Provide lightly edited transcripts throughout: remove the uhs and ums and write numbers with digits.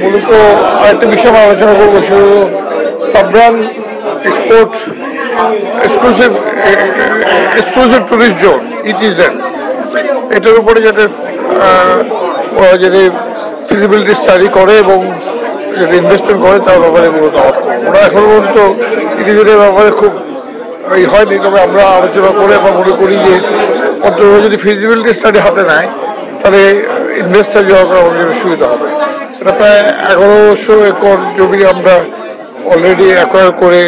মূলত আরেকটা বিষয় আমরা আলোচনা করবো, সেটা সাবরান এক্সপোর্ট এক্সক্লুসিভ টুরিস্ট জোন ইটিজেন, এটার উপরে যাতে ওরা যদি ফিজিবিলিটি স্টাডি করে এবং যদি ইনভেস্টমেন্ট করে তার ব্যাপারে মূলত ওরা এখন পর্যন্ত ইটিজেনের ব্যাপারে খুব হয়নি। তবে আমরা আলোচনা করে আমরা মনে করি যে অন্তত যদি ফিজিবিলিটি স্টাডি হাতে নেয় তাহলে ইনভেস্টার যাওয়া করা আমাদের সুবিধা হবে। এটা প্রায় 1100 একর জমি আমরা অলরেডি অ্যাকোয়ার করে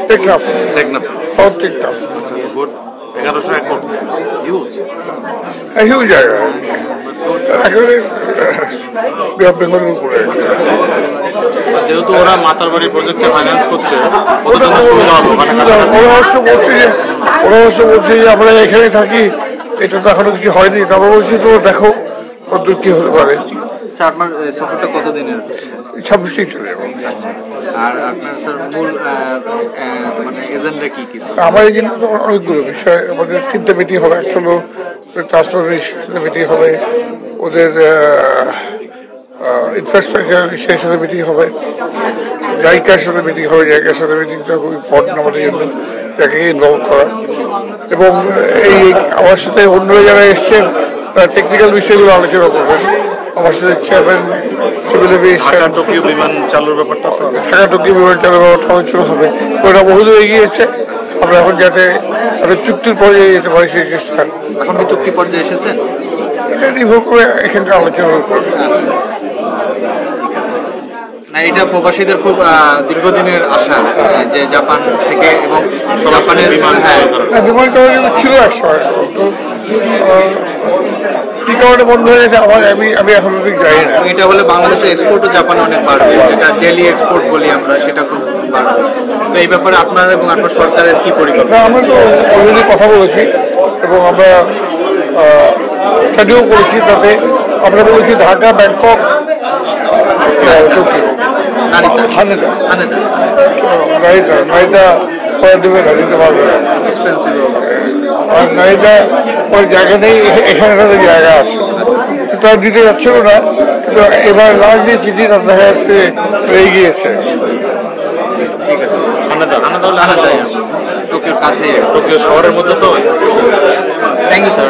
Teknaf south Teknaf 1100 acre huge জায়গা, একেবারে বেঙ্গলের উপরে। যেহেতু ওরা মাতার বাড়ি প্রজেক্টে ফাইন্যান্স করছে, পরামর্শ বলছে যে আমরা এখানে থাকি, এটা তো এখনো কিছু হয়নি। তারপর বলছি তো দেখো কত কি হতে পারে। আপনার সফরটা কতদিনের? 26 চলে যাবো। আর আপনার স্যার মূল মানে এজেন্ডা কি কি? আমার এজেন্ডা তো অনেকগুলো বিষয়। আমাদের 3টে মিটিং হবে। একটা হলো ট্রান্সফরমেশন মিটিং হবে, ওদের ইনফ্রাস্ট্রাকচার সেই সাথে মিটিং হবে, জায়গার সাথে মিটিং হবে। জায়গার সাথে মিটিংটা খুব ইম্পর্টেন্ট আমাদের জন্য, জায়গাকে ইনভলভ করা। এবং এই আমার সাথে অন্যরা যারা এসছেন তারা টেকনিক্যাল বিষয়গুলো আলোচনা করবেন। আমার সাথে চেয়ারম্যান সিভিল এভিয়েশন টোকিও বিমান চালুর ব্যাপারটা, ঢাকা টোকিও বিমান চালুর ব্যাপারটা আলোচনা হবে। ওটা বহুদূর এগিয়েছে। আমরা এখন যাতে একটা চুক্তির পর্যায়ে যেতে পারি সেই চেষ্টা। এখন কি চুক্তি পর্যায়ে এসেছেন? এটা নির্ভর করে এখানকার আলোচনা করবে। না, এটা প্রবাসীদের খুব দীর্ঘদিনের আশা যে জাপান থেকে এবং জাপানের বিমান চলাচল ছিল একসময়, তো টিকাটা বন্ধ হয়ে গেছে। আমি এখন ঠিক জানি না। এটা হলে বাংলাদেশের এক্সপোর্টও জাপানে অনেক বাড়বে, যেটা ডেলি এক্সপোর্ট বলি আমরা, সেটা খুব বাড়বে। তো এই ব্যাপারে আপনার এবং আপনার সরকারের কি পরিকল্পনা? আমরা তো অলরেডি কথা বলেছি এবং আমরা স্টাডিও করেছি। তাতে আমরা বলেছি ঢাকা, ব্যাংকক, টোকিও, হানেদা পরে দেবে না, দিতে পারবে না, এক্সপেন্সিভ আর নাইদা পরে জায়গা নেই, এখানে তাদের জায়গা আছে, তারা দিতে যাচ্ছিল না। কিন্তু এবার লাস্ট যে চিঠি তার দেখা যাচ্ছে রয়ে গিয়েছে। ঠিক আছে, টোকিওর কাছে, টোকিও শহরের মধ্যে তো। Thank you sir.